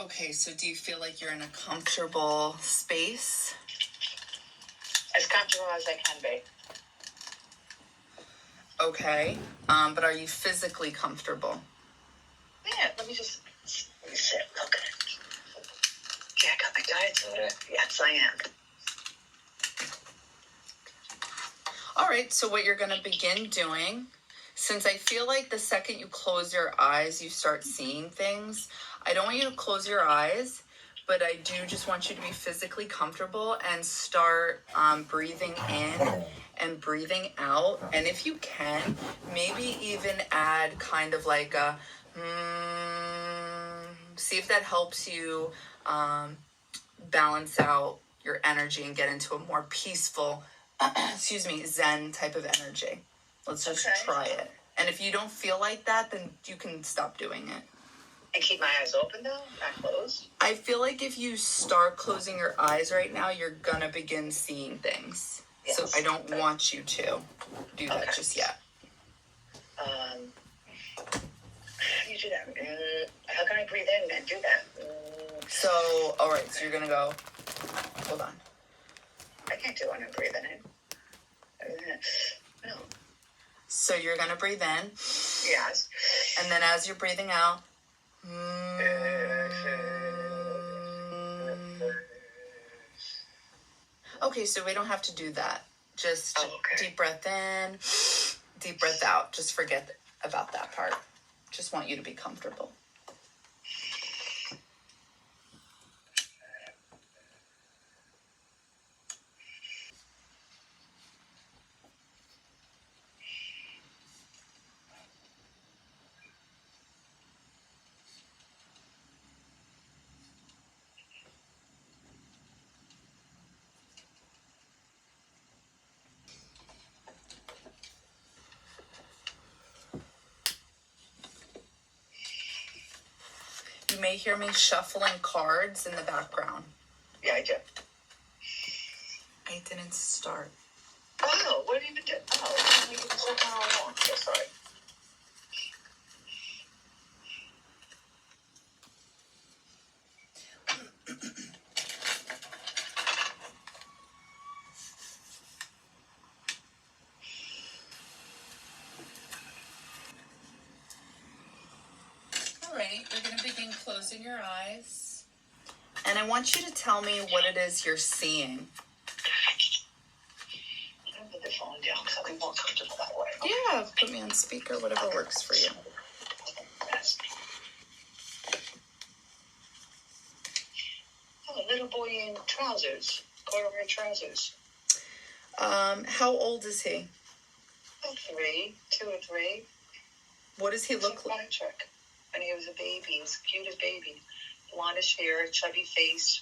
Okay, so do you feel like you're in a comfortable space? As comfortable as I can be. Okay, but are you physically comfortable? Yeah, let me sit. Look at it. Okay, I got my diet soda. Yes, I am. All right, so what you're going to begin doing, since I feel like the second you close your eyes, you start seeing things, I don't want you to close your eyes, but I do just want you to be physically comfortable and start breathing in and breathing out. And if you can, maybe even add kind of like a see if that helps you balance out your energy and get into a more peaceful, Zen type of energy. Let's just try it. And if you don't feel like that, then you can stop doing it. And keep my eyes open though, not closed? I feel like if you start closing your eyes right now, you're gonna begin seeing things. Yes. So I don't want you to do that just yet. How do you do that? How can I breathe in and do that? So, all right, so you're gonna go, hold on. I can't do it when I'm breathing in. No. So you're gonna breathe in. Yes. And then as you're breathing out, okay, so we don't have to do that. Just deep breath in, deep breath out. Just forget about that part. Just want you to be comfortable. You may hear me shuffling cards in the background. Yeah, I do. I didn't start. Oh, what did you even do? Oh, you can sit down all along. Yeah, sorry. All right, we're going to begin closing your eyes. And I want you to tell me what it is you're seeing. I'm going to put the phone down because I'll be more comfortable that way. Yeah, put me on speaker, whatever works for you. Oh, a little boy in trousers, corduroy trousers. How old is he? Oh, 2 or 3. What does he look like? Patrick. When he was a baby, he was the cutest baby. Blondish hair, chubby face,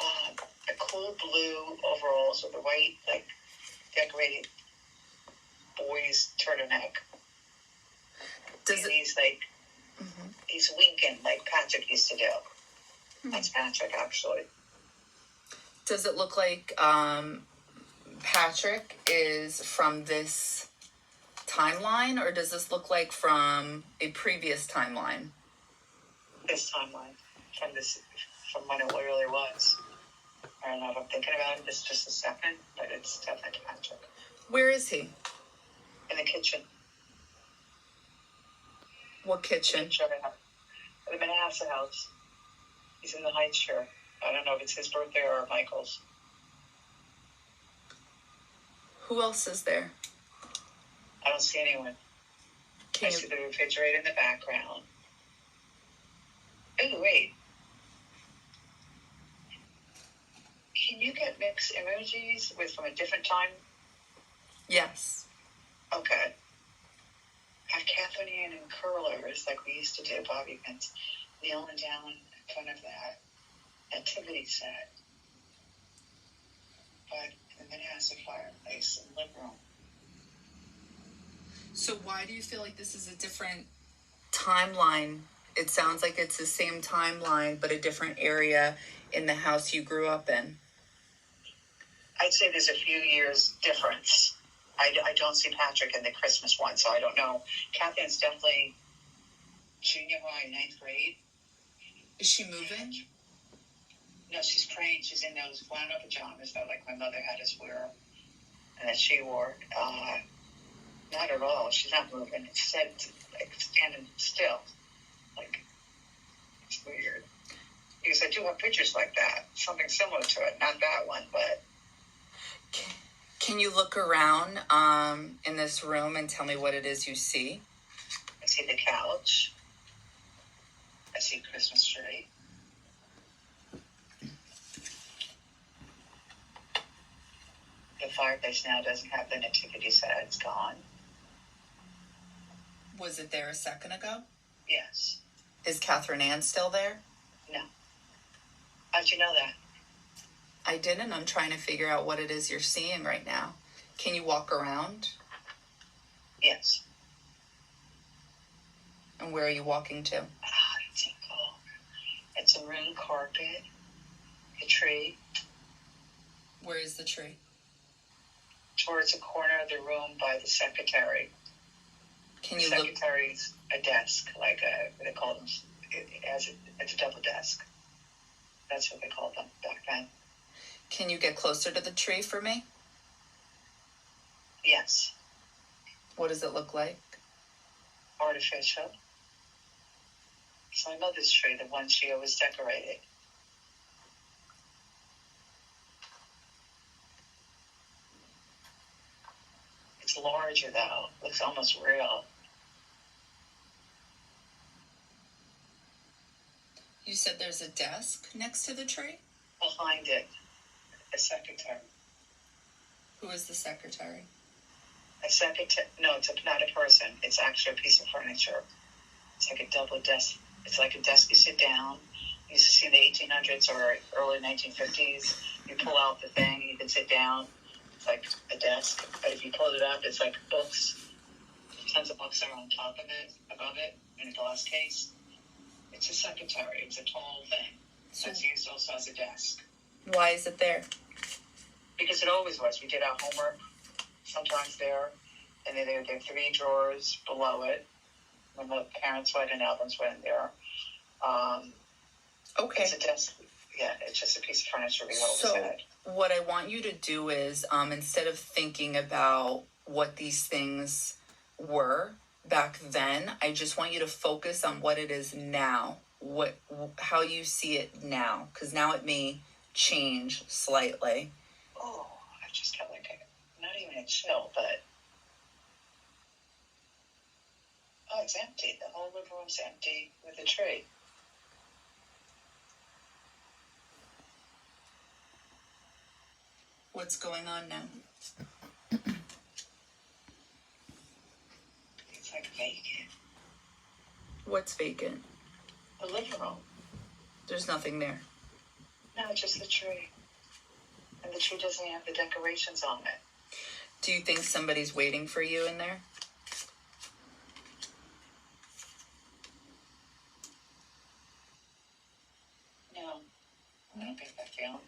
a cool blue overalls with a white, decorated boy's turtleneck. He's he's winking like Patrick used to do. That's Patrick, actually. Does it look like Patrick is from this timeline, or does this look like from a previous timeline? This timeline, from when it really was. I don't know if I'm thinking about it just a second, but it's definitely Patrick. Where is he? In the kitchen. What kitchen? The Manhassa house. He's in the high chair. I don't know if it's his birthday or Michael's. Who else is there? I don't see anyone. I see the refrigerator in the background. Oh, wait. Can you get mixed emojis from a different time? Yes. Okay. Have Kathleen and curlers like we used to do, bobby pins, kneeling down in front of that nativity set. But the Manhassa fireplace and living room. So why do you feel like this is a different timeline? It sounds like it's the same timeline, but a different area in the house you grew up in. I'd say there's a few years difference. I don't see Patrick in the Christmas one, so I don't know. Catherine's definitely junior high, 9th grade. Is she moving? No, she's praying. She's in those flannel pajamas that like my mother had us wear, and that she wore. Not at all. She's not moving. Instead, like standing still. Like, it's weird. Because I do have pictures like that. Something similar to it. Not that one, but. Can you look around in this room and tell me what it is you see? I see the couch. I see Christmas tree. The fireplace now doesn't have the nativity set. It's gone. Was it there a second ago? Yes. Is Catherine Ann still there? No. How'd you know that? I didn't. I'm trying to figure out what it is you're seeing right now. Can you walk around? Yes. And where are you walking to? It's a room carpet, a tree. Where is the tree? Towards the corner of the room by the secretary. Can you the secretary's a desk, like a, what they call them, it's a double desk. That's what they called them back then. Can you get closer to the tree for me? Yes. What does it look like? Artificial. It's my mother's tree, the one she always decorated. It's larger though. Looks almost real. You said there's a desk next to the tree? Behind it, a secretary. Who is the secretary? A secretary? No, it's not a person. It's actually a piece of furniture. It's like a double desk. It's like a desk you sit down. You used to see in the 1800s or early 1950s. You pull out the thing, you can sit down. It's like a desk. But if you pull it up, it's like books. Tons of books are on top of it, above it, in a glass case. It's a secretary. It's a tall thing. So it's used also as a desk. Why is it there? Because it always was. We did our homework sometimes there. And then there are 3 drawers below it. When the parents' wedding albums went in there. Okay. It's a desk. Yeah, it's just a piece of furniture we always had. What I want you to do is, instead of thinking about what these things were back then, I just want you to focus on what it is now. How you see it now, because now it may change slightly. Oh, I just got like not even a chill, but it's empty. The whole living room's empty with a tree. What's going on now? It's like vacant. What's vacant? The living room. There's nothing there. No, just the tree. And the tree doesn't have the decorations on it. Do you think somebody's waiting for you in there? No, I don't think that feeling.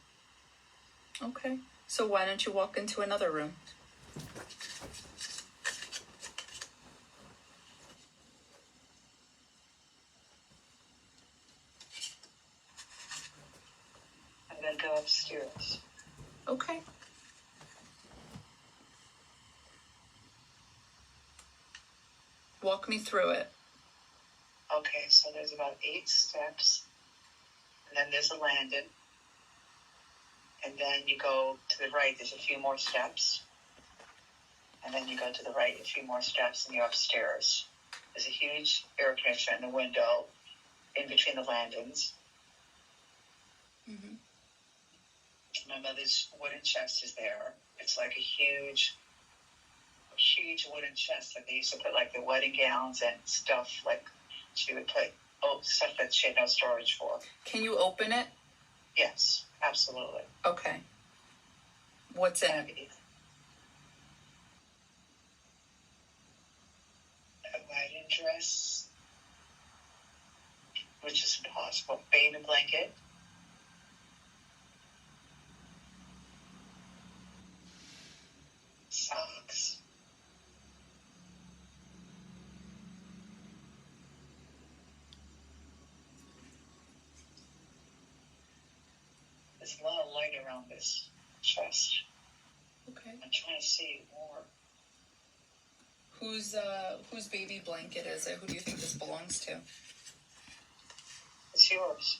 Okay. So why don't you walk into another room? I'm going to go upstairs. Okay. Walk me through it. Okay, so there's about 8 steps. And then there's a landing. And then you go to the right, there's a few more steps. And then you go to the right, a few more steps, and you're upstairs. There's a huge air conditioner in the window in between the landings. Mm-hmm. My mother's wooden chest is there. It's like a huge wooden chest that they used to put like the wedding gowns and stuff. Like she would put stuff that she had no storage for. Can you open it? Yes, absolutely. Okay. What's in it? A wedding dress, which is impossible. Baby blanket. Socks. There's a lot of light around this chest. Okay. I'm trying to see more. Whose baby blanket is it? Who do you think this belongs to? It's yours.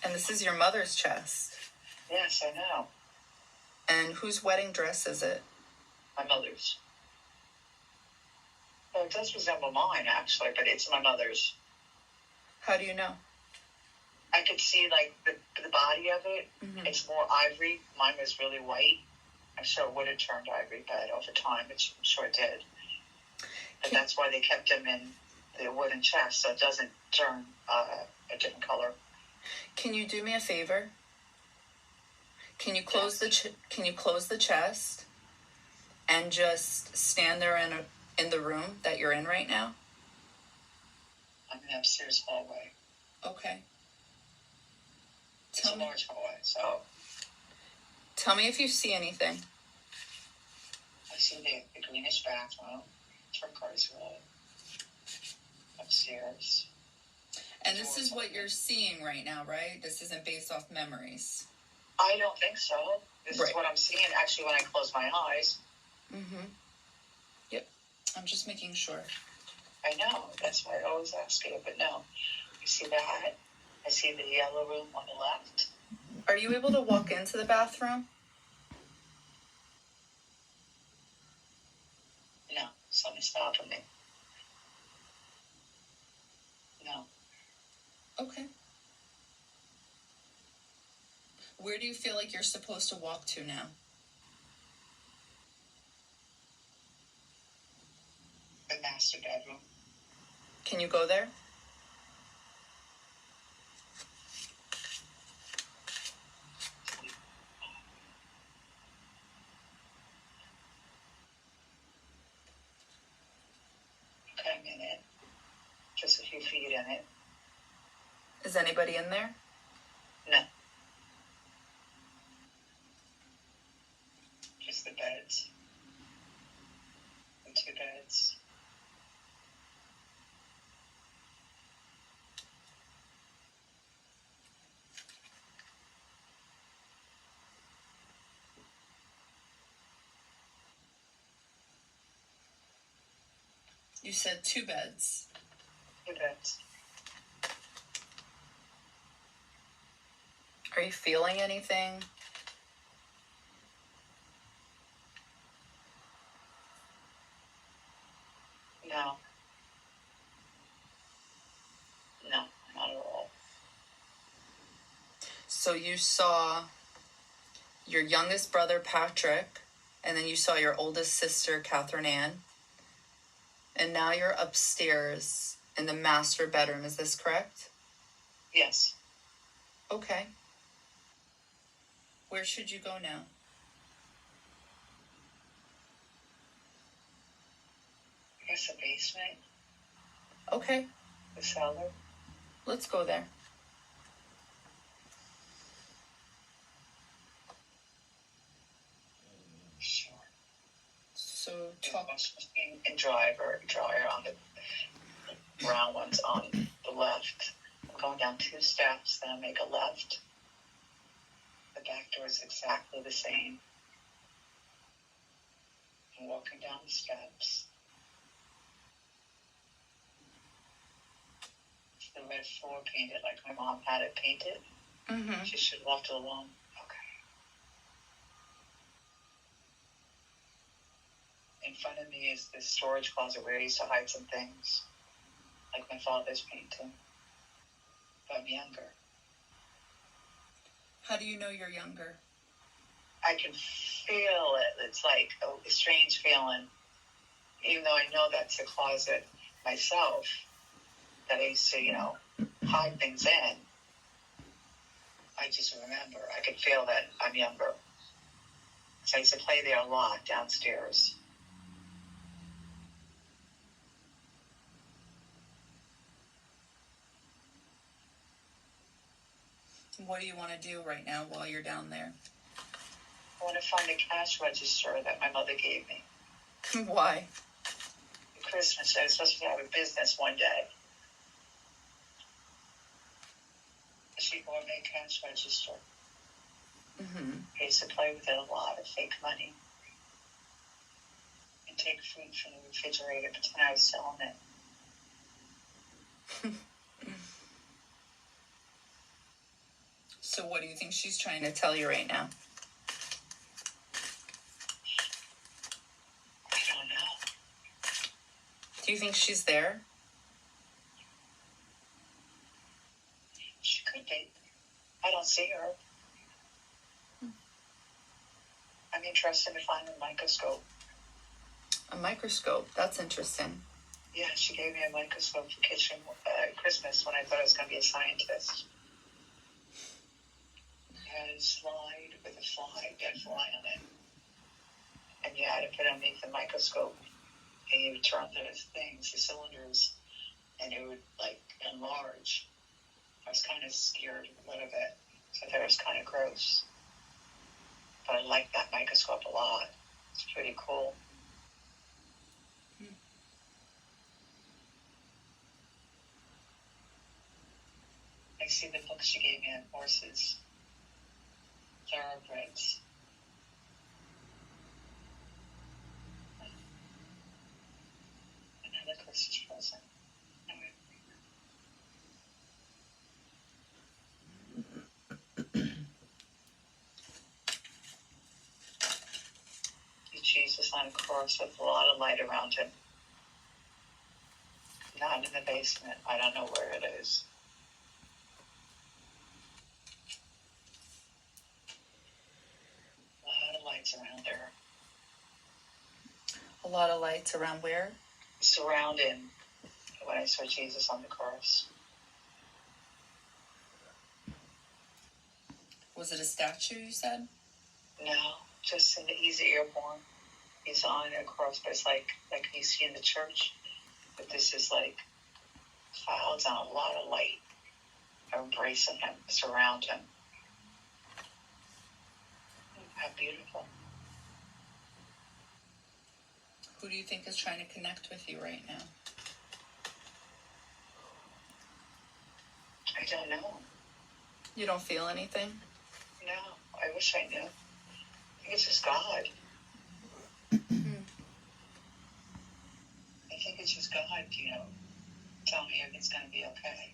And this is your mother's chest. Yes, I know. And whose wedding dress is it? My mother's. Well, it does resemble mine, actually, but it's my mother's. How do you know? I could see, like, the body of it. Mm-hmm. It's more ivory. Mine was really white. I'm sure it would have turned ivory, but over time, I'm sure it did. But that's why they kept them in the wooden chest, so it doesn't turn a different color. Can you do me a favor? Can you close the chest and just stand there in the room that you're in right now? I'm in the upstairs hallway. Okay. It's a large hallway, so. Tell me if you see anything. I see the greenish bathroom, turquoise wood, upstairs. And this is what you're seeing right now, right? This isn't based off memories. I don't think so. This is what I'm seeing, actually, when I close my eyes. Mm-hmm. Yep. I'm just making sure. I know. That's why I always ask you, but no. You see that? I see the yellow room on the left. Are you able to walk into the bathroom? No. Something's stopping me. No. Okay. Where do you feel like you're supposed to walk to now? The master bedroom. Can you go there? Okay, I'm in it. Just a few feet in it. Is anybody in there? No. Just the beds. The two beds. You said 2 beds. 2 beds. Are you feeling anything? No. No, not at all. So you saw your youngest brother, Patrick, and then you saw your oldest sister, Catherine Ann. And now you're upstairs in the master bedroom. Is this correct? Yes. Okay. Where should you go now? I guess the basement. Okay. The cellar. Let's go there. Sure. So talk. And dryer on the brown ones on the left. I'm going down 2 steps, then I make a left. The back door is exactly the same. I'm walking down the steps. It's the red floor painted like my mom had it painted. Mm-hmm. She should walk along. Okay. In front of me is this storage closet where I used to hide some things, like my father's painting. But I'm younger. How do you know you're younger? I can feel it. It's like a strange feeling. Even though I know that's the closet myself that I used to, hide things in. I just remember. I can feel that I'm younger. So I used to play there a lot downstairs. What do you want to do right now while you're down there? I want to find the cash register that my mother gave me. Why? For Christmas, I was supposed to have a business one day. she bought me a cash register. Mm-hmm. I used to play with it a lot of fake money. And take food from the refrigerator, pretend I was selling it. So what do you think she's trying to tell you right now? I don't know. Do you think she's there? She could be. I don't see her. I'm interested to find a microscope. A microscope. That's interesting. Yeah, she gave me a microscope for kitchen Christmas when I thought I was going to be a scientist. It had a slide with a fly, dead fly on it. And you had to put it underneath the microscope. And you would turn the things, the cylinders, and it would, like, enlarge. I was kind of scared a little bit. So I thought it was kind of gross. But I like that microscope a lot. It's pretty cool. I see the books she gave me on horses, thoroughbreds. Another Christmas present. Jesus on a cross with a lot of light around him. Not in the basement. I don't know where it is. A lot of lights around there. A lot of lights around where? Surrounding when I saw Jesus on the cross. Was it a statue, you said? No, just in the easy airborne. He's on a cross, but it's like you see in the church. But this is like clouds and a lot of light are embracing him, surround him. How beautiful. Who do you think is trying to connect with you right now? I don't know. You don't feel anything? No, I wish I knew. I think it's just God. I think it's just God, telling me everything's going to be okay.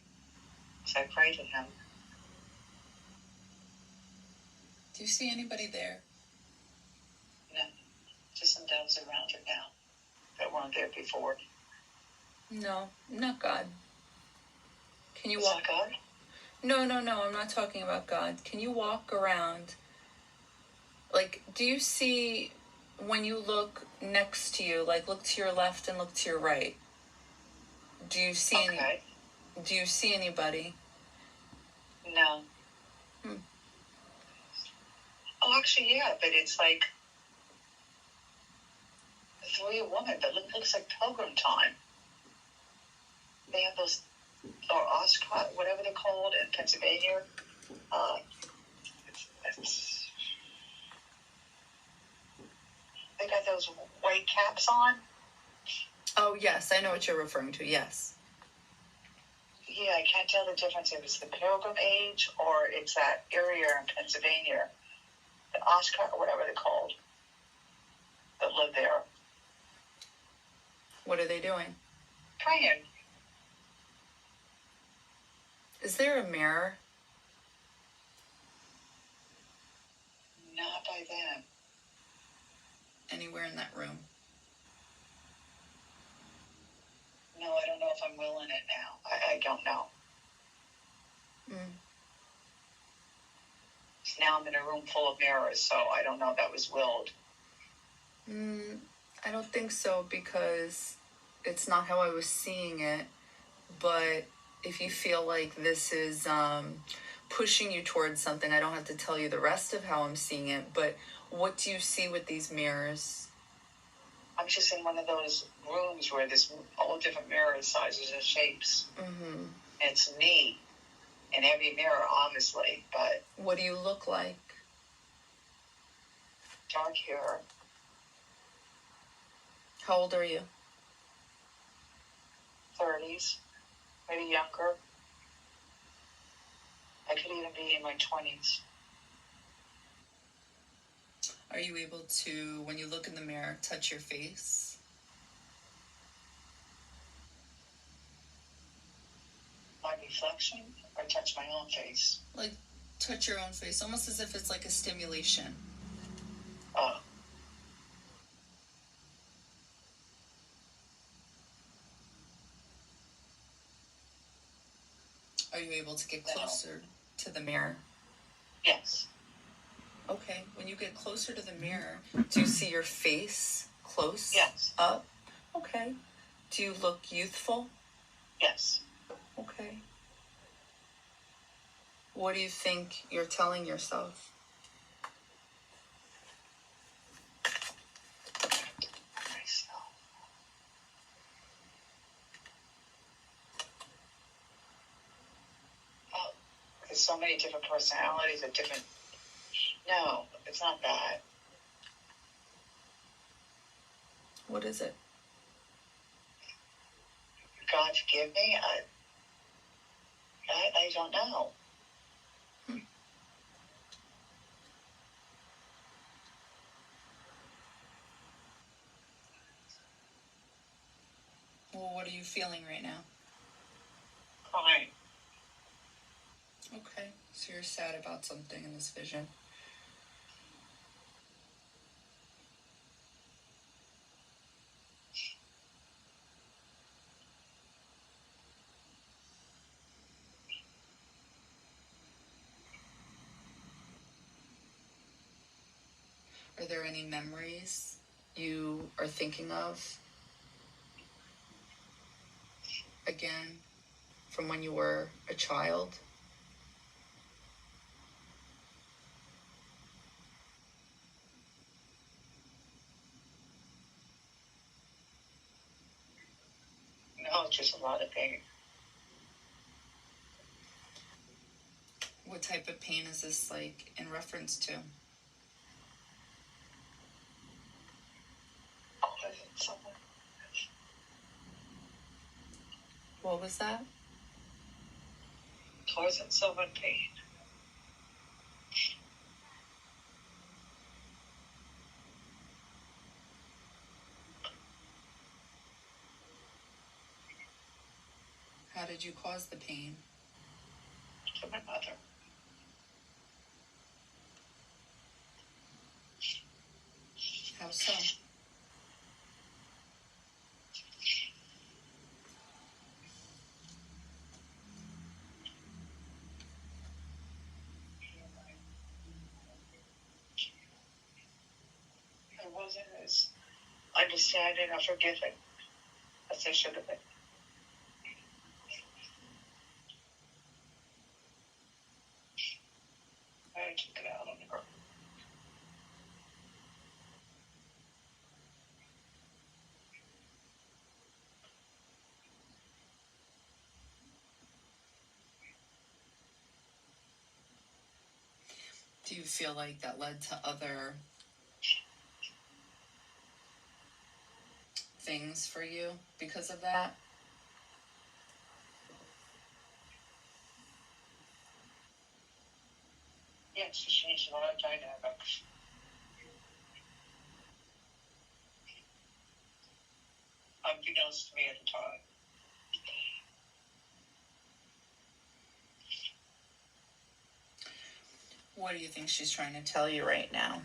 So I pray to him. Do you see anybody there? No, just some doves around her now that weren't there before. No, not God. Can you Is walk? that God? No, I'm not talking about God. Can you walk around? Like, do you see, when you look next to you, like look to your left and look to your right, do you see do you see anybody? No. Oh, actually, yeah, but it's like three women, but it looks like Pilgrim Time. They have those, or Oscar, whatever they're called in Pennsylvania. They got those white caps on. Oh, yes, I know what you're referring to, yes. Yeah, I can't tell the difference if it's the Pilgrim Age or it's that area in Pennsylvania, the Oscar, or whatever they're called, that live there. What are they doing? Praying. Is there a mirror? Not by them. Anywhere in that room? No, I don't know if I'm willing it now. I don't know. Now I'm in a room full of mirrors, so I don't know if that was willed. I don't think so, because it's not how I was seeing it. But if you feel like this is pushing you towards something, I don't have to tell you the rest of how I'm seeing it. But what do you see with these mirrors? I'm just in one of those rooms where there's all different mirrors, sizes, and shapes. Mm-hmm. It's me in every mirror, obviously, but... What do you look like? Dark hair. How old are you? 30s, maybe younger. I could even be in my 20s. Are you able to, when you look in the mirror, touch your face? My reflection, or touch my own face? Like, touch your own face, almost as if it's like a stimulation. Oh. Are you able to get closer to the mirror? Yes. Okay. When you get closer to the mirror, do you see your face close? Yes. Up? Okay. Do you look youthful? Yes. Okay. What do you think you're telling yourself? There's so many different personalities of different. No, it's not that. What is it? God forgive me. I don't know. Well, what are you feeling right now? Fine. Okay. So you're sad about something in this vision. Are there any memories you are thinking of? Again, from when you were a child? No, just a lot of pain. What type of pain is this like in reference to? What was that? Causing someone pain. How did you cause the pain? To my mother. How so? I wasn't as understanding or forgiving as I should have been. I took it out on her. Do you feel like that led to other things for you because of that? Yes, she changed a lot of dynamics. Unbeknownst to me at the time. What do you think she's trying to tell you right now?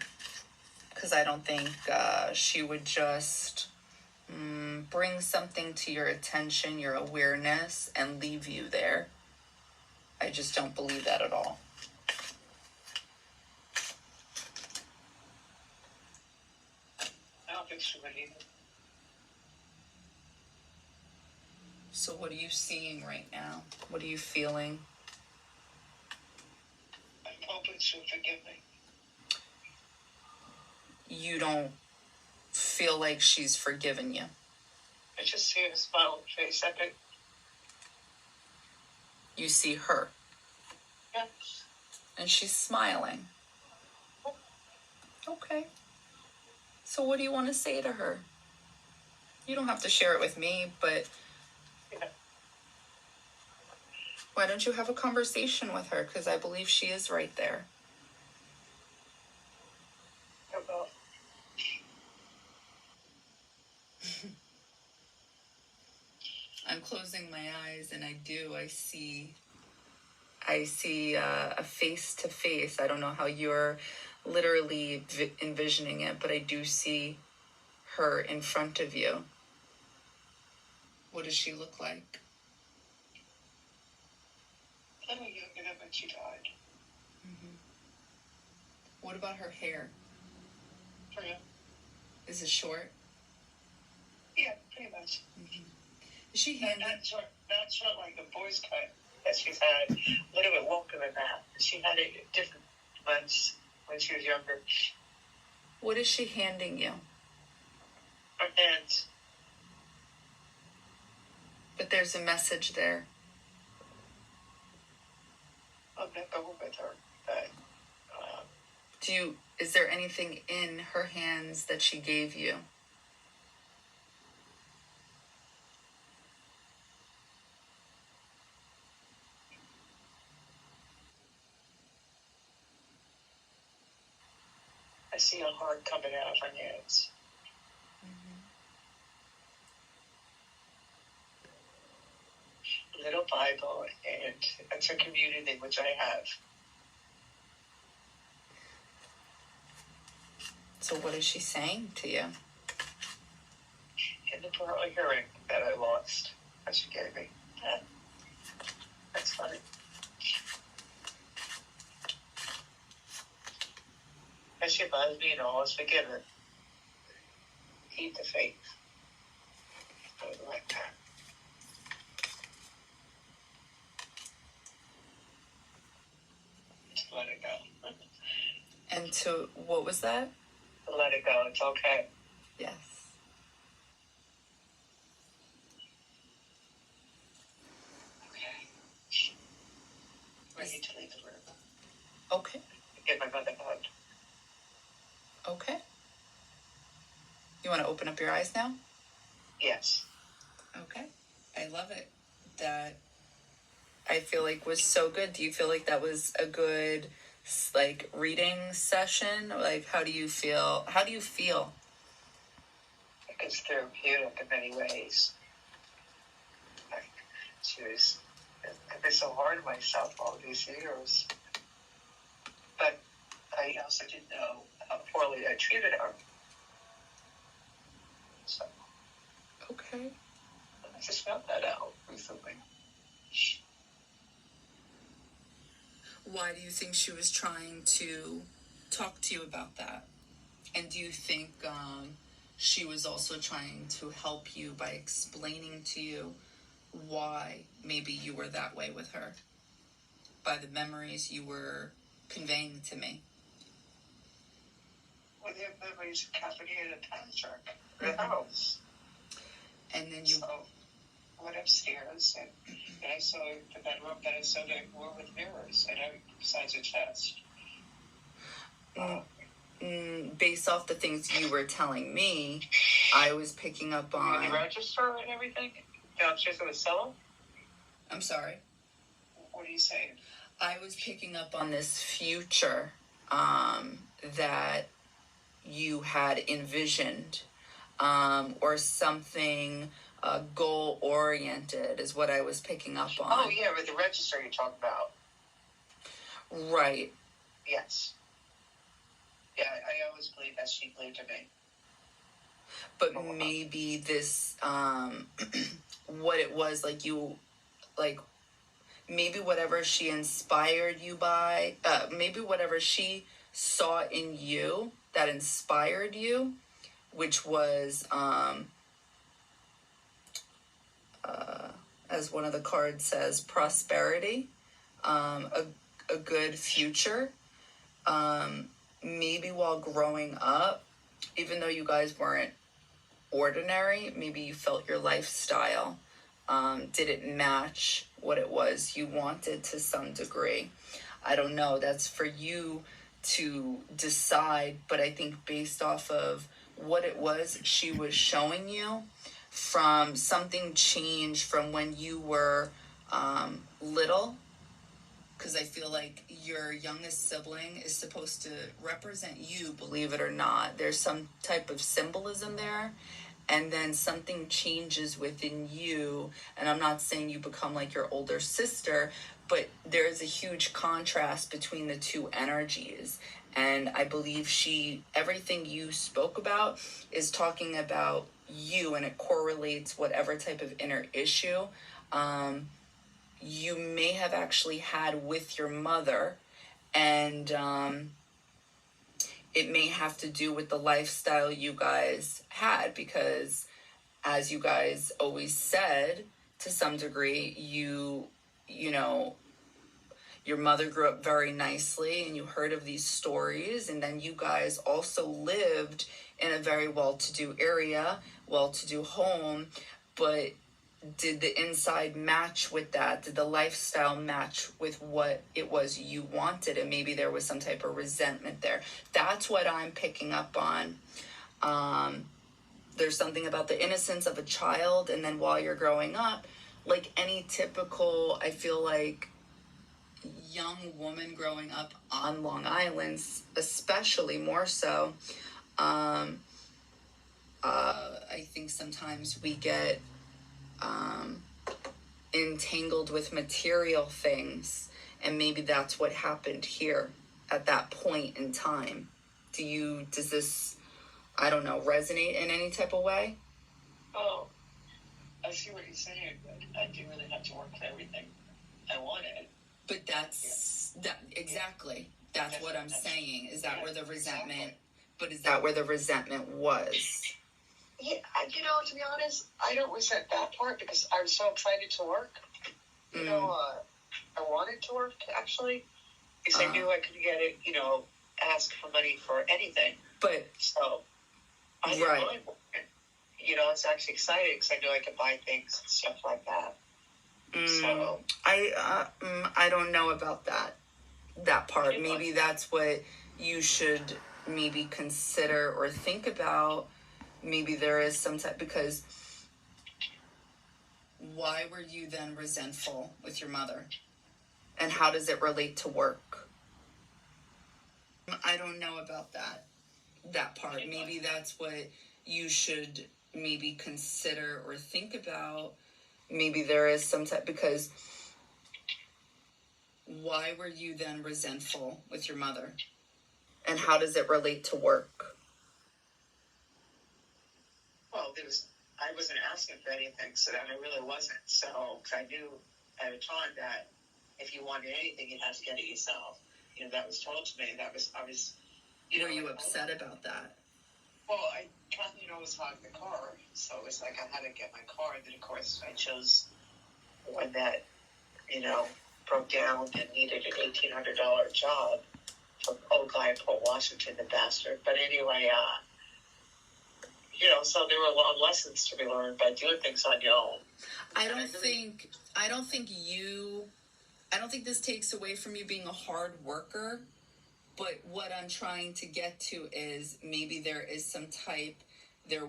Because I don't think she would just bring something to your attention, your awareness, and leave you there. I just don't believe that at all. I don't think she would either. So what are you seeing right now? What are you feeling? I'm hoping she'll forgive me. You don't feel like she's forgiven you. I just see her smile on her face. I could. You see her. Yes. And she's smiling. Okay. So what do you want to say to her? You don't have to share it with me, but Yeah. Why don't you have a conversation with her? Because I believe she is right there. About I'm closing my eyes and I see a face to face. I don't know how you're literally envisioning it, but I do see her in front of you. What does she look like? I don't know younger than when she died. What about her hair? Yeah. Is it short? Yeah, pretty much. Is she handy? That's not like a boy's cut that she's had. A little bit longer than that. She had it different months when she was younger. What is she handing you? Her hands. But there's a message there. I'll never go with her. But, is there anything in her hands that she gave you? I see a heart coming out of her hands. Little Bible, and it's a community which I have. So what is she saying to you? In the pearly hearing that I lost, that she gave me. That's funny. And she loves me and all is forgiven. Keep the faith. I would like that. Just let it go. And to, what was that? Let it go. It's okay. Yes. Okay. I need to leave the room. Okay. Get my mother hugged. Okay. You want to open up your eyes now? Yes. Okay. I love it. That I feel like was so good. Do you feel like that was a good like reading session? Like how do you feel? How do you feel? It's therapeutic in many ways. Like, I've been so hard on myself all these years. But I also didn't know how poorly I treated her. So Okay. I just found that out recently. Why do you think she was trying to talk to you about that? And do you think she was also trying to help you by explaining to you why maybe you were that way with her? By the memories you were conveying to me. Well, they have memories of company in a Persia, the house. And then you... So I went upstairs and I saw the bedroom that I saw that room with mirrors and besides a chest. Based off the things you were telling me, I was picking up on... The register and everything? Downstairs in the cellar? I'm sorry? What are you saying? I was picking up on this future that you had envisioned, or something goal-oriented is what I was picking up on. Oh, yeah, with the register you're talking about. Right. Yes. Yeah, I always believe that she believed in me. But maybe this, what it was, like you, like, maybe whatever she inspired you by, maybe whatever she saw in you that inspired you, which was, as one of the cards says, prosperity, a good future. Maybe while growing up, even though you guys weren't ordinary, maybe you felt your lifestyle didn't match what it was you wanted to some degree. I don't know. That's for you to decide. But I think based off of what it was she was showing you, from something changed from when you were little, because I feel like your youngest sibling is supposed to represent you, believe it or not. There's some type of symbolism there, and then something changes within you. And I'm not saying you become like your older sister, but there's a huge contrast between the two energies. And I believe everything you spoke about is talking about you, and it correlates whatever type of inner issue you may have actually had with your mother. And it may have to do with the lifestyle you guys had, because as you guys always said, to some degree, you know, your mother grew up very nicely and you heard of these stories, and then you guys also lived in a very well-to-do area, well-to-do home. But did the inside match with that? Did the lifestyle match with what it was you wanted? And maybe there was some type of resentment there. That's what I'm picking up on. There's something about the innocence of a child, and then while you're growing up, like any typical, I feel like, young woman growing up on Long Island, especially more so, I think sometimes we get entangled with material things, and maybe that's what happened here at that point in time. Does this, I don't know, resonate in any type of way? Oh, I see what you're saying, but I do really have to work for everything I wanted. But exactly. That's what I'm saying. Is that where the resentment, exactly. But is that where the resentment was? Yeah, to be honest, I don't resent that part because I was so excited to work. I wanted to work, actually, because I knew I could get it, ask for money for anything. But, so, I didn't mind working. I was actually excited because I knew I could buy things and stuff like that. So I don't know about that part. Maybe that's what you should maybe consider or think about. Maybe there is some type, because why were you then resentful with your mother? And how does it relate to work? I don't know about that part. Maybe that's what you should maybe consider or think about. Maybe there is some type, because why were you then resentful with your mother? And how does it relate to work? Well, I wasn't asking for anything, so that I really wasn't. So, cause I knew at a time that if you wanted anything, you had to get it yourself. That was told to me. I was. Were you upset about that? Well, I was hogging the car, so it was like I had to get my car, and then of course I chose one that, broke down and needed an $1,800 job from old guy in Port Washington, the bastard. But anyway, so there were a lot of lessons to be learned by doing things on your own. I don't think this takes away from you being a hard worker, but what I'm trying to get to is maybe there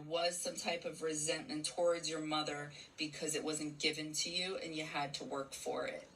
was some type of resentment towards your mother because it wasn't given to you and you had to work for it.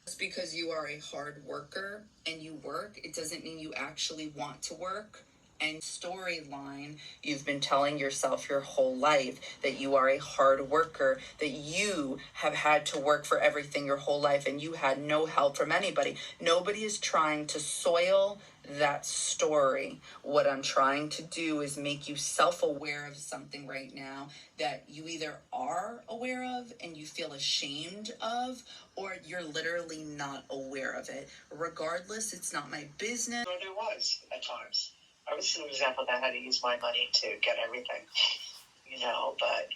Just because you are a hard worker and you work, it doesn't mean you actually want to work. And storyline you've been telling yourself your whole life, that you are a hard worker, that you have had to work for everything your whole life and you had no help from anybody. Nobody is trying to soil that story. What I'm trying to do is make you self-aware of something right now that you either are aware of and you feel ashamed of, or you're literally not aware of it. Regardless, it's not my business. Well, there was at times. I was an example that I had to use my money to get everything, but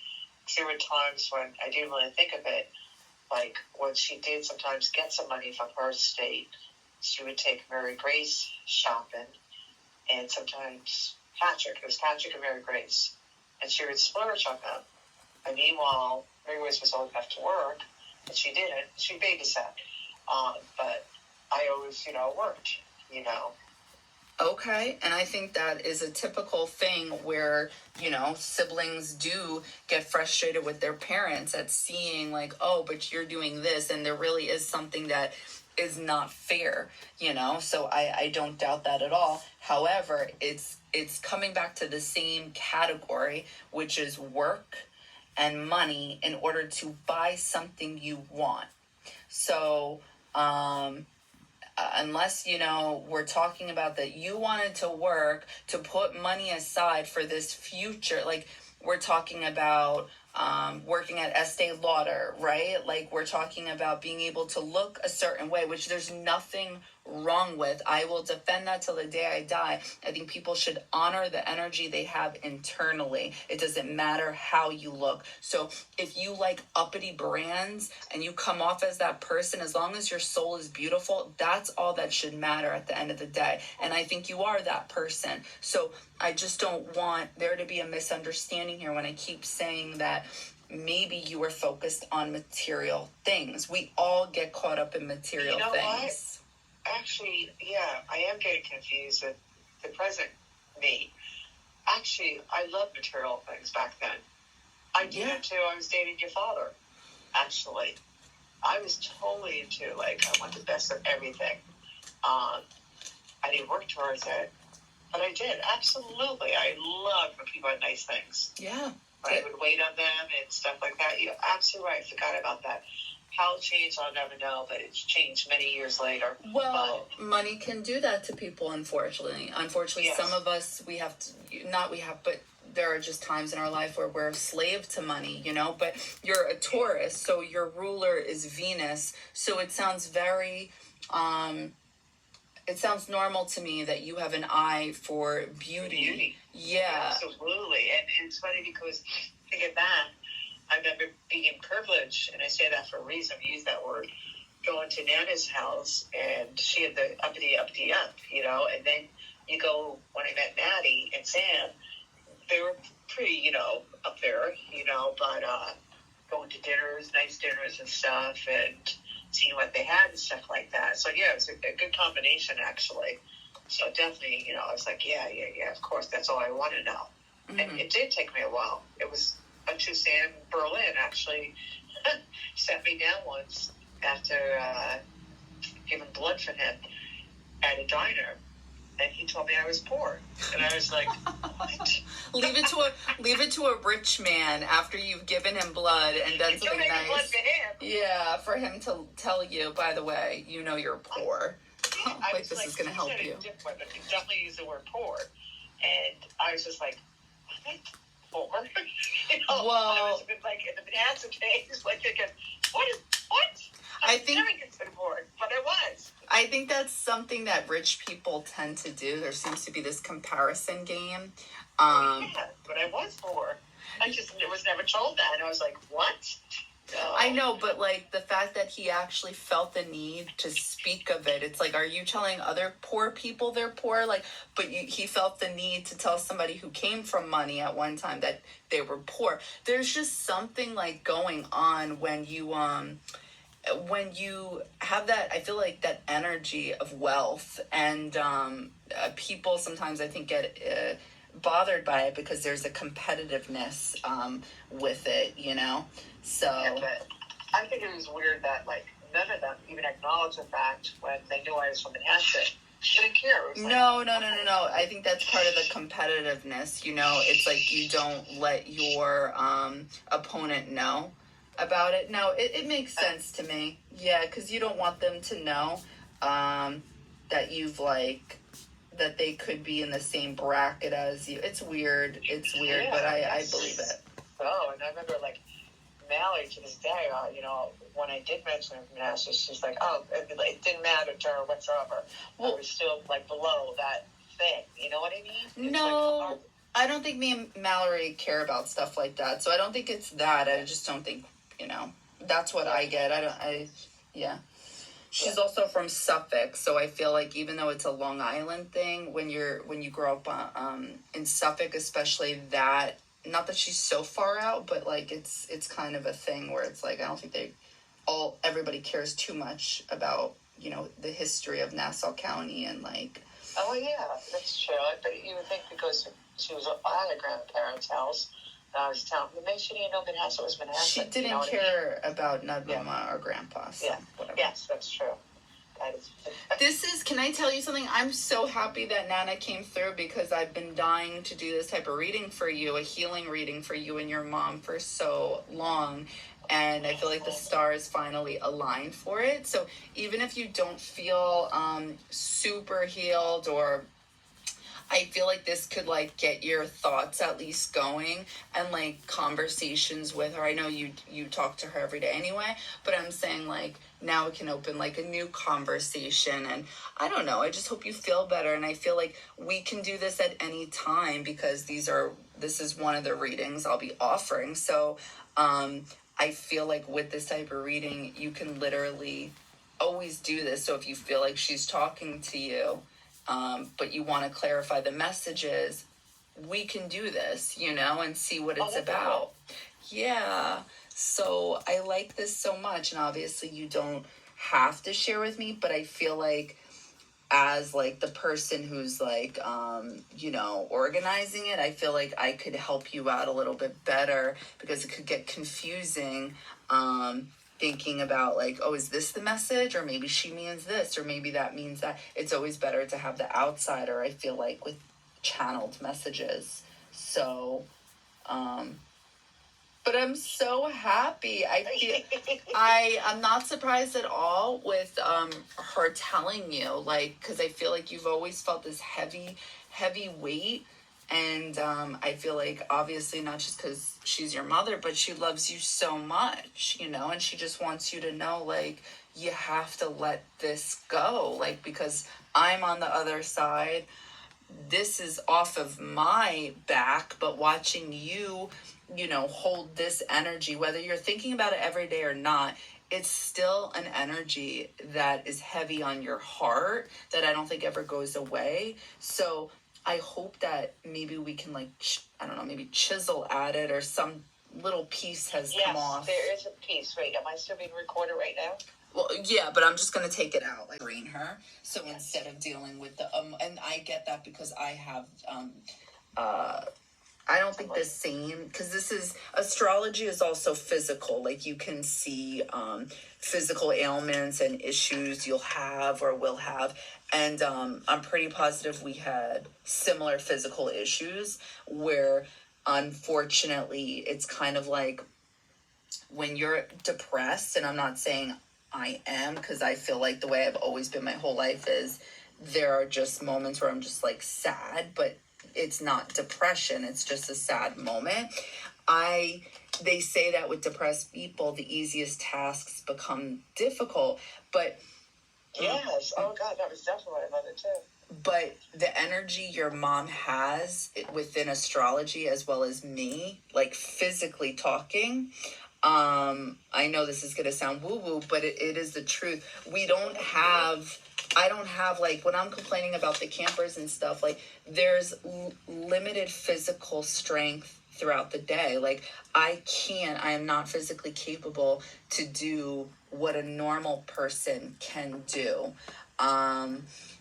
there were times when I didn't really think of it. Like when she did sometimes get some money from her estate, she would take Mary Grace shopping, and sometimes Patrick. It was Patrick and Mary Grace, and she would splurge on them. And meanwhile, Mary Grace was old enough to work, and she didn't. She babysat, but I always, worked, Okay, and I think that is a typical thing where, siblings do get frustrated with their parents at seeing, like, oh, but you're doing this, and there really is something that is not fair, So I don't doubt that at all. However, it's coming back to the same category, which is work and money in order to buy something you want. So, unless we're talking about that you wanted to work to put money aside for this future, like we're talking about working at Estee Lauder, right? Like we're talking about being able to look a certain way, which there's nothing wrong with. I will defend that till the day I die. I think people should honor the energy they have internally. It doesn't matter how you look. So if you like uppity brands and you come off as that person, as long as your soul is beautiful, that's all that should matter at the end of the day. And I think you are that person. So I just don't want there to be a misunderstanding here when I keep saying that maybe you were focused on material things. We all get caught up in material things. Actually, yeah, I am getting confused with the present me. Actually, I loved material things back then. I did it too. I was dating your father. Actually, I was totally into, like, I want the best of everything. I didn't work towards it, but I did. Absolutely. I loved when people had nice things. Yeah. I would wait on them and stuff like that. You're absolutely right. I forgot about that. How it changed, I'll never know, but it's changed many years later. Well, money can do that to people, unfortunately. Unfortunately, yes. Some of us, but there are just times in our life where we're a slave to money, but you're a Taurus, so your ruler is Venus, so it sounds very, it sounds normal to me that you have an eye for beauty. Yeah. Absolutely. And it's funny because, thinking back, I remember being privileged, and I say that for a reason, I use that word, going to Nana's house, and she had the uppity, and then you go, when I met Maddie and Sam, they were pretty, up there, but going to dinners, nice dinners and stuff, and seeing what they had and stuff like that. So, yeah, it was a good combination, actually. So, definitely, I was like, yeah, of course, that's all I want to know. Mm-hmm. And it did take me a while. It was until Sam Berlin actually sat me down once after giving blood for him at a diner, and he told me I was poor, and I was like, "What?" leave it to a rich man after you've given him blood and done something nice. Blood for him. Yeah, for him to tell you, by the way, you're poor. This is going to help you. Different, but he definitely used the word poor, and I was just like, what? Poor? Well, I was like in the banana case, like thinking, what? I think never considered poor, but I was. I think that's something that rich people tend to do. There seems to be this comparison game. Yeah, but I was poor. It was never told that, and I was like, what? No. I know, but like the fact that he actually felt the need to speak of it, it's like, are you telling other poor people they're poor? Like, but he felt the need to tell somebody who came from money at one time that they were poor. There's just something like going on when you have that, I feel like that energy of wealth, and people sometimes I think get bothered by it because there's a competitiveness with it, So yeah, but I think it was weird that like none of them even acknowledged the fact when they knew I was from Manhattan. They didn't care. It was like, no. I think that's part of the competitiveness. It's like you don't let your opponent know about it. No, it makes sense to me. Yeah, because you don't want them to know that you've that they could be in the same bracket as you. It's weird. Yeah, but I believe it. Oh, and I remember Mallory to this day, when I did mention it from NASA, she's like, oh, it didn't matter to her whatsoever. Well, I was still below that thing. You know what I mean? No, I don't think me and Mallory care about stuff like that. So I don't think it's that. I just don't think, that's what I get. Yeah. She's also from Suffolk, so I feel like even though it's a Long Island thing, when you grow up in Suffolk, especially that, not that she's so far out, but it's kind of a thing where it's like I don't think everybody cares too much about the history of Nassau County and Oh, yeah, that's true. But you would think because she was at a grandparents' house, I was telling them, maybe she didn't know Manhasset was Manhasset. She didn't care about Mama or Grandpa, so whatever. Yes, that's true. This is, can I tell you something? I'm so happy that Nana came through because I've been dying to do this type of reading for you, a healing reading for you and your mom for so long. And I feel like the stars finally aligned for it. So even if you don't feel super healed, or I feel like this could like get your thoughts at least going, and like conversations with her. I know you talk to her every day anyway, but I'm saying like now it can open like a new conversation. And I don't know, I just hope you feel better. And I feel like we can do this at any time because this is one of the readings I'll be offering. So I feel like with this type of reading you can literally always do this. So if you feel like she's talking to you, but you want to clarify the messages, we can do this, and see what it's about. Yeah. So I like this so much. And obviously you don't have to share with me, but I feel like as like the person who's like, organizing it, I feel like I could help you out a little bit better because it could get confusing. Thinking about like, oh, is this the message? Or maybe she means this, or maybe that means that. It's always better to have the outsider, I feel like, with channeled messages. So, but I'm so happy. I'm not surprised at all with her telling you, like, because I feel like you've always felt this heavy weight. And I feel like obviously not just because she's your mother, but she loves you so much, and she just wants you to know, like, you have to let this go, like, because I'm on the other side. This is off of my back, but watching you, hold this energy, whether you're thinking about it every day or not, it's still an energy that is heavy on your heart that I don't think ever goes away. So I hope that maybe we can like, I don't know, maybe chisel at it, or some little piece has come off. Yes, there is a piece. Wait, am I still being recorded right now? Well, yeah, but I'm just going to take it out, like, drain her. So instead of dealing with the, and I get that because I have, I don't think the same, because astrology is also physical. Like you can see physical ailments and issues you'll have or will have. And I'm pretty positive we had similar physical issues where unfortunately it's kind of like when you're depressed, and I'm not saying I am, because I feel like the way I've always been my whole life is there are just moments where I'm just like sad, but it's not depression, it's just a sad moment. They say that with depressed people the easiest tasks become difficult, but yes, oh God, that was definitely what I mother too. But the energy your mom has within astrology, as well as me, like physically talking, I know this is going to sound woo-woo, but it is the truth. I don't have, like, when I'm complaining about the campers and stuff, like, there's limited physical strength throughout the day. Like, I am not physically capable to do what a normal person can do.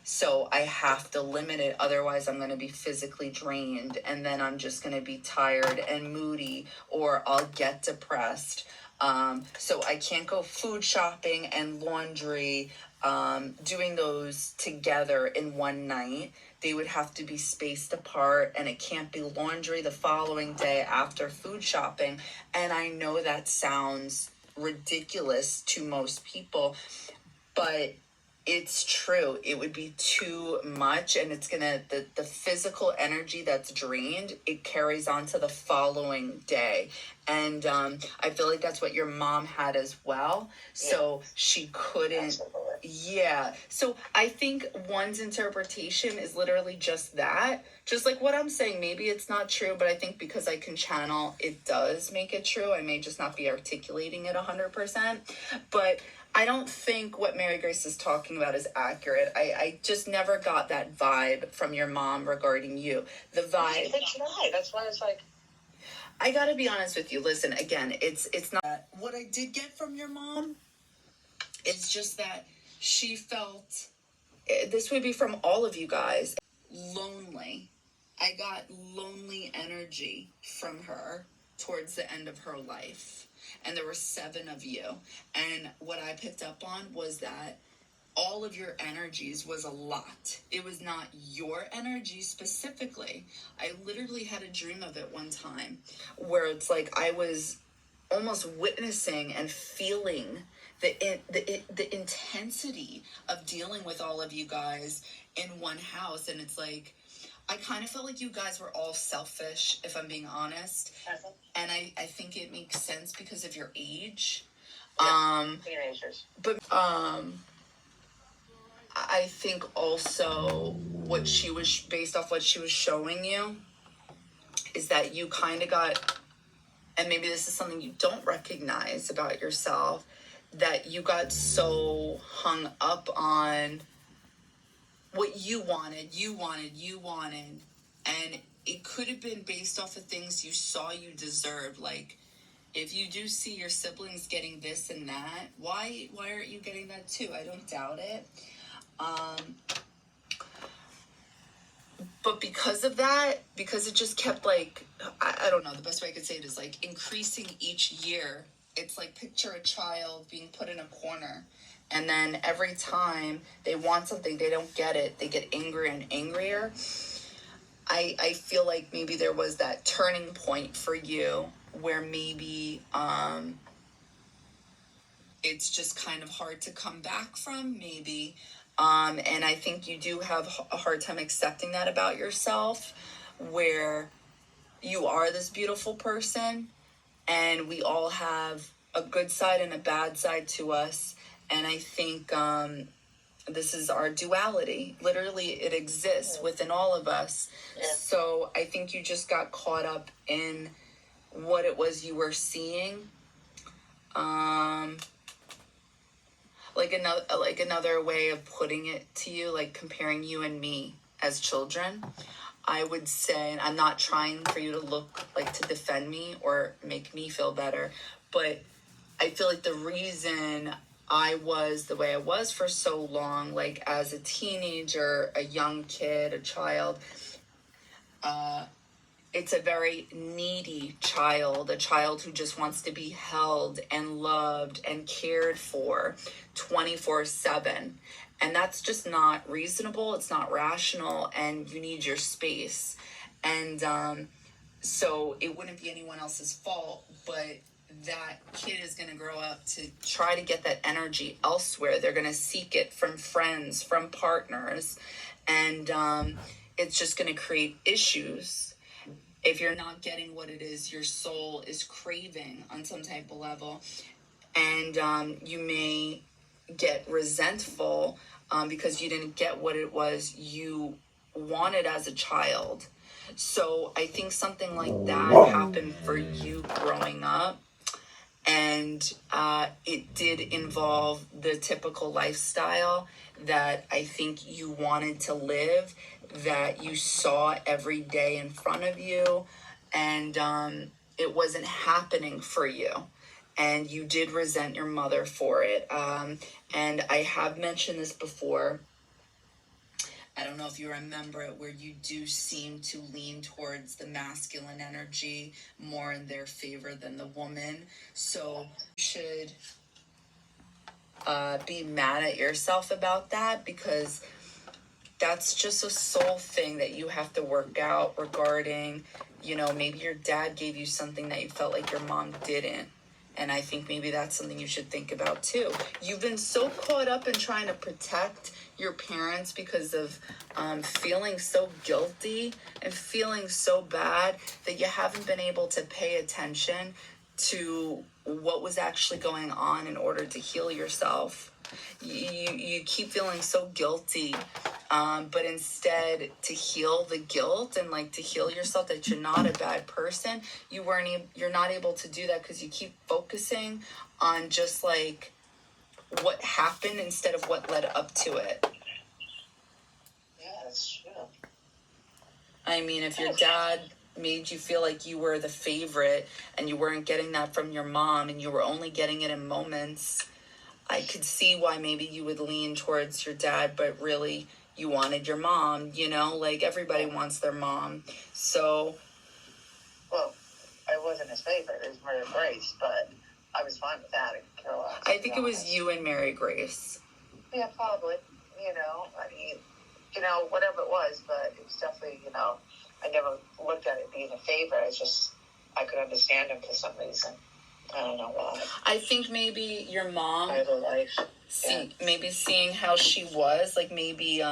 So I have to limit it. Otherwise, I'm going to be physically drained, and then I'm just going to be tired and moody, or I'll get depressed. So I can't go food shopping and laundry, doing those together in one night. They would have to be spaced apart, and it can't be laundry the following day after food shopping. And I know that sounds ridiculous to most people, but it's true. It would be too much, and it's gonna, the physical energy that's drained, it carries on to the following day. And I feel like that's what your mom had as well. So she couldn't. Yeah. So I think one's interpretation is literally just that. Just like what I'm saying, maybe it's not true, but I think because I can channel, it does make it true. I may just not be articulating it 100%. But I don't think what Mary Grace is talking about is accurate. I just never got that vibe from your mom regarding you. The vibe. It's not. That's why it's like. I gotta be honest with you. Listen, again, it's not what I did get from your mom. It's just that she felt this would be from all of you guys. Lonely. I got lonely energy from her towards the end of her life. And there were 7 of you. And what I picked up on was that all of your energies was a lot. It was not your energy specifically. I literally had a dream of it one time where it's like I was almost witnessing and feeling the intensity of dealing with all of you guys in one house. And it's like I kind of felt like you guys were all selfish, if I'm being honest. And I think it makes sense because of your age. Teenagers. But I think also what she was, based off what she was showing you, is that you kind of got, and maybe this is something you don't recognize about yourself, that you got so hung up on what you wanted, and it could have been based off of things you saw you deserved. Like, if you do see your siblings getting this and that, why aren't you getting that too? I don't doubt it. But because of that, because it just kept like, I don't know, the best way I could say it is like increasing each year. It's like picture a child being put in a corner. And then every time they want something, they don't get it. They get angrier and angrier. I feel like maybe there was that turning point for you where maybe it's just kind of hard to come back from, maybe. And I think you do have a hard time accepting that about yourself, where you are this beautiful person, and we all have a good side and a bad side to us. And I think this is our duality. Literally, it exists within all of us. Yeah. So I think you just got caught up in what it was you were seeing. Like another way of putting it to you, like comparing you and me as children, I would say, and I'm not trying for you to look like to defend me or make me feel better, but I feel like the reason I was the way I was for so long, like as a teenager, a young kid, a child, it's a very needy child, a child who just wants to be held and loved and cared for 24/7. And that's just not reasonable. It's not rational, and you need your space. And so it wouldn't be anyone else's fault, but that kid is going to grow up to try to get that energy elsewhere. They're going to seek it from friends, from partners, and it's just going to create issues. If you're not getting what it is your soul is craving on some type of level, and you may get resentful because you didn't get what it was you wanted as a child. So I think something like that happened for you growing up, and it did involve the typical lifestyle that I think you wanted to live, that you saw every day in front of you, and it wasn't happening for you. And you did resent your mother for it. And I have mentioned this before. I don't know if you remember it, where you do seem to lean towards the masculine energy more in their favor than the woman. So you should be mad at yourself about that, because that's just a soul thing that you have to work out regarding, maybe your dad gave you something that you felt like your mom didn't. And I think maybe that's something you should think about too. You've been so caught up in trying to protect your parents because of feeling so guilty and feeling so bad that you haven't been able to pay attention to what was actually going on in order to heal yourself. You keep feeling so guilty, but instead to heal the guilt and like to heal yourself that you're not a bad person, you're not able to do that because you keep focusing on just like what happened instead of what led up to it. Yeah, that's true. I mean, if your dad made you feel like you were the favorite and you weren't getting that from your mom and you were only getting it in moments, I could see why maybe you would lean towards your dad, but really you wanted your mom, you know? Like, everybody wants their mom. So... Well, I wasn't his favorite. It was Mary Grace, but I was fine with that. I think it was you and Mary Grace. Yeah, probably. You know, I mean, you know, whatever it was, but it was definitely, you know, I never looked at it being a favorite. I could understand him for some reason. I don't know why. I think maybe your mom, life. maybe seeing how she was, like maybe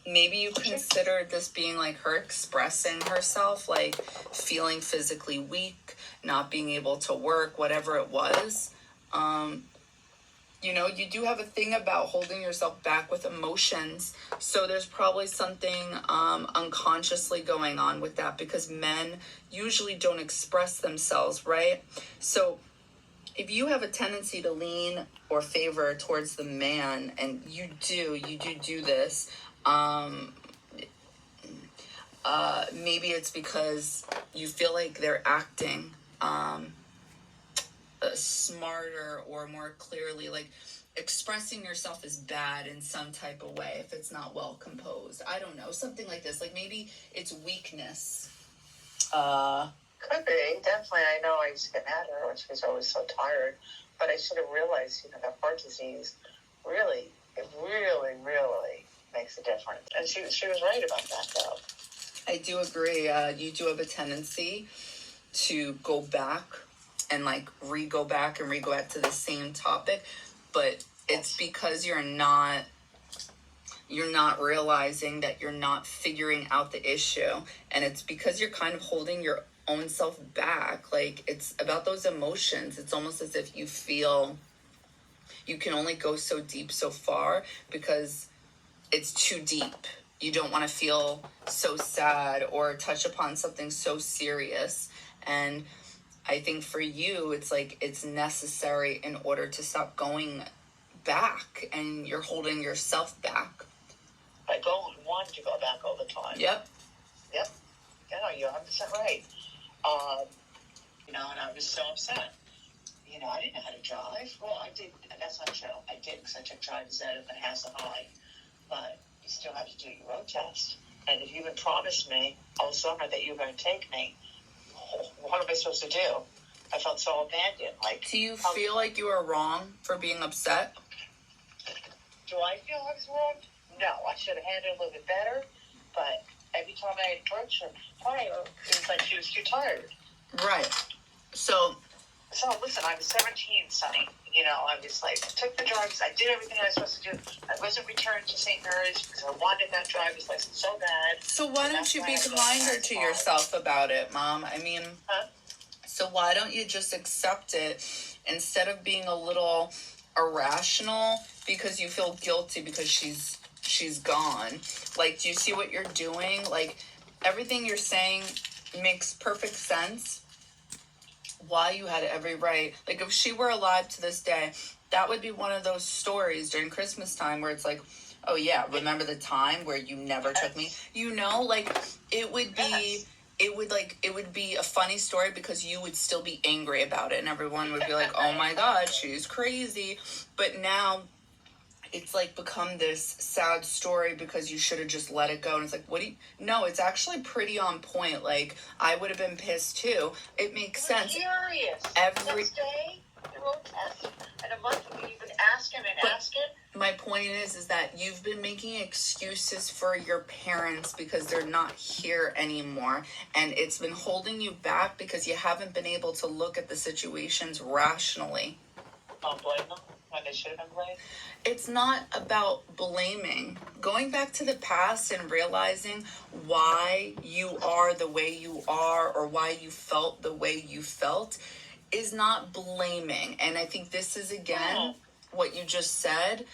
you considered this being like her expressing herself, like feeling physically weak, not being able to work, whatever it was. You know, you do have a thing about holding yourself back with emotions. So there's probably something unconsciously going on with that, because men usually don't express themselves, right? So if you have a tendency to lean or favor towards the man, and you do this, maybe it's because you feel like they're acting smarter or more clearly, like expressing yourself is bad in some type of way if it's not well composed. I don't know, something like this. Like maybe it's weakness. Could be, definitely. I know I used to get mad at her when she was always so tired, but I should have realized, you know, that heart disease really makes a difference. And she was right about that, though. I do agree. You do have a tendency to go back and like go back to the same topic, but it's because you're not realizing that you're not figuring out the issue, and it's because you're kind of holding your own self back. Like, it's about those emotions. It's almost as if you feel you can only go so deep so far because it's too deep. You don't want to feel so sad or touch upon something so serious. And I think for you, it's like it's necessary in order to stop going back, and you're holding yourself back. I want to go back all the time. Yep. Yeah, you're 100% right. You know, and I was so upset. You know, I didn't know how to drive. Well, I did. That's not true. I did, because I took driver's ed at Manhasset High. But you still have to do your road test. And if you had promised me all summer that you were going to take me, what am I supposed to do? I felt so abandoned. Like, do you feel like you were wrong for being upset? Do I feel I was wrong? No, I should have handled it a little bit better. But every time I approached her prior, it was like she was too tired. Right. So listen, I was 17, Sonny. You know, I was like, took the drugs. I did everything I was supposed to do. I wasn't returned to St. Mary's because I wanted that driver's license so bad. So why don't you be kinder to yourself about it, Mom? I mean, So why don't you just accept it instead of being a little irrational because you feel guilty because she's gone? Like, do you see what you're doing? Like, everything you're saying makes perfect sense. Why you had every right. Like, if she were alive to this day, that would be one of those stories during Christmas time where it's like, oh yeah, remember the time where you never took me? You know, like, it would be a funny story because you would still be angry about it, and everyone would be like, oh my God, she's crazy. But now it's like become this sad story because you should have just let it go. And it's like, no, it's actually pretty on point. Like, I would have been pissed too. It makes sense. Furious. Next day, the road test. And a month ago, you've been asking. My point is that you've been making excuses for your parents because they're not here anymore. And it's been holding you back because you haven't been able to look at the situations rationally. Don't blame them when they should have been blamed. It's not about blaming. Going back to the past and realizing why you are the way you are or why you felt the way you felt is not blaming. And I think this is, again, what you just said,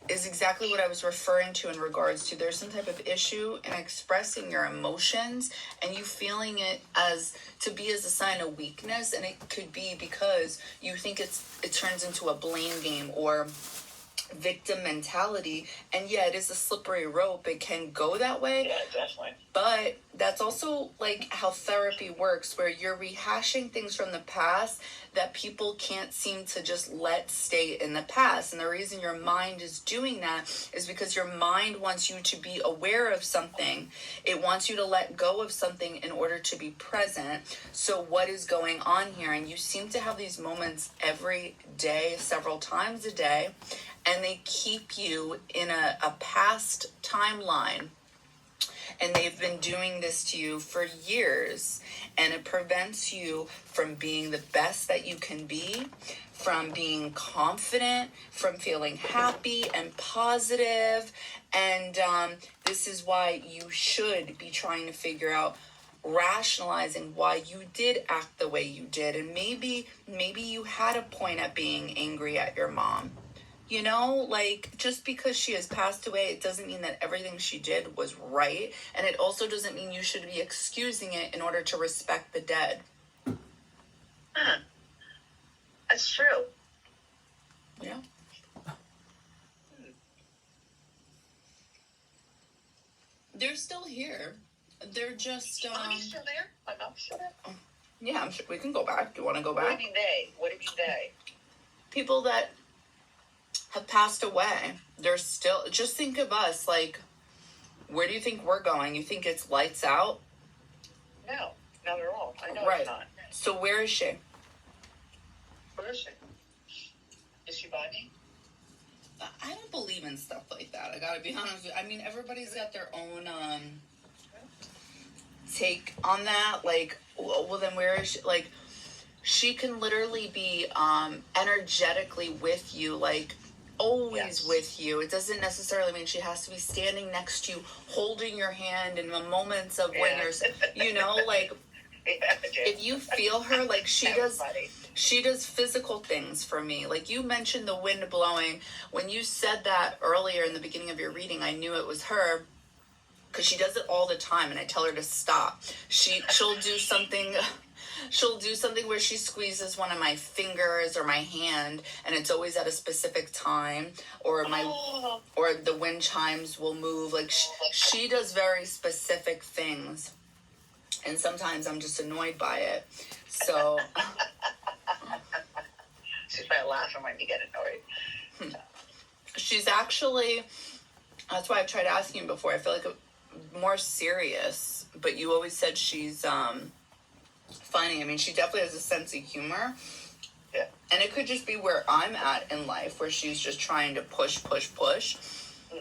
is exactly what I was referring to in regards to there's some type of issue in expressing your emotions and you feeling it as a sign of weakness. And it could be because you think it turns into a blame game or victim mentality, and yeah, it is a slippery rope. It can go that way. Yeah, definitely. But that's also like how therapy works, where you're rehashing things from the past that people can't seem to just let stay in the past. And the reason your mind is doing that is because your mind wants you to be aware of something. It wants you to let go of something in order to be present. So what is going on here? And you seem to have these moments every day, several times a day, and they keep you in a past timeline. And they've been doing this to you for years. And it prevents you from being the best that you can be, from being confident, from feeling happy and positive. And this is why you should be trying to figure out, rationalizing why you did act the way you did. And maybe you had a point at being angry at your mom. You know, like, just because she has passed away, it doesn't mean that everything she did was right. And it also doesn't mean you should be excusing it in order to respect the dead. That's true. Yeah. They're still here. They're just, Are you still there? My mom's still there? Yeah, I'm sure we can go back. Do you want to go back? What do you mean they? What do you mean they? People that have passed away. They're still, just think of us, like, where do you think we're going? You think it's lights out? No, not at all. I know Right. it's not. So where is she? Where is she? Is she by me? I don't believe in stuff like that. I gotta be honest with you. I mean, everybody's got their own take on that. Like, well, then where is she? Like, she can literally be energetically with you, like, always with you. It doesn't necessarily mean she has to be standing next to you, holding your hand in the moments of when you're, you know, like, if you feel her, like, she does physical things for me. Like, you mentioned the wind blowing. When you said that earlier in the beginning of your reading, I knew it was her, because she does it all the time, and I tell her to stop. She'll do something. She'll do something where she squeezes one of my fingers or my hand, and it's always at a specific time, or or the wind chimes will move. Like, she does very specific things, and sometimes I'm just annoyed by it. So she's probably laughing when you get annoyed. She's actually, that's why I've tried asking you before. I feel like more serious, but you always said she's funny. I mean, she definitely has a sense of humor. Yeah. And it could just be where I'm at in life, where she's just trying to push. Mm-hmm.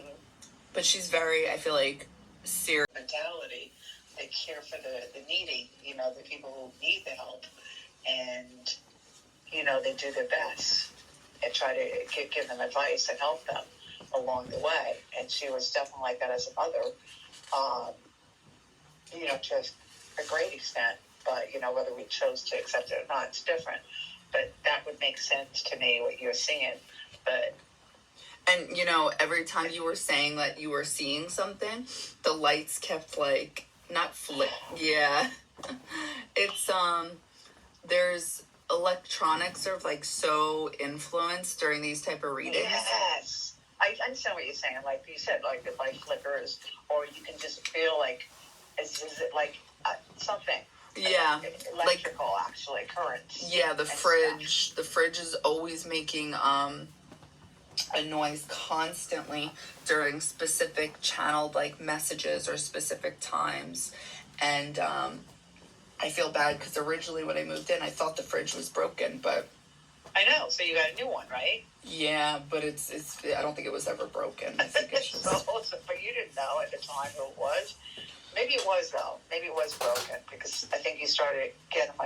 But she's very, I feel like, serious. Mentality. They care for the needy, you know, the people who need the help. And, you know, they do their best and try to give them advice and help them along the way. And she was definitely like that as a mother, you know, to a great extent. But, you know, whether we chose to accept it or not, it's different. But that would make sense to me, what you're seeing. But and, you know, every time you were saying that you were seeing something, the lights kept, like, not yeah. It's, there's electronics are, like, so influenced during these type of readings. Yes. I understand what you're saying. Like you said, like, the light flickers, or you can just feel like, is it like something? Yeah, electrical, like, actually, current. Yeah, the fridge. Stuff. The fridge is always making a noise constantly during specific channeled, like, messages or specific times, and I feel bad because originally when I moved in, I thought the fridge was broken, but I know. So you got a new one, right? Yeah, but it's. I don't think it was ever broken. I think it's just. But you didn't know at the time who it was. Maybe it was, though. Maybe it was broken, because I think you started getting my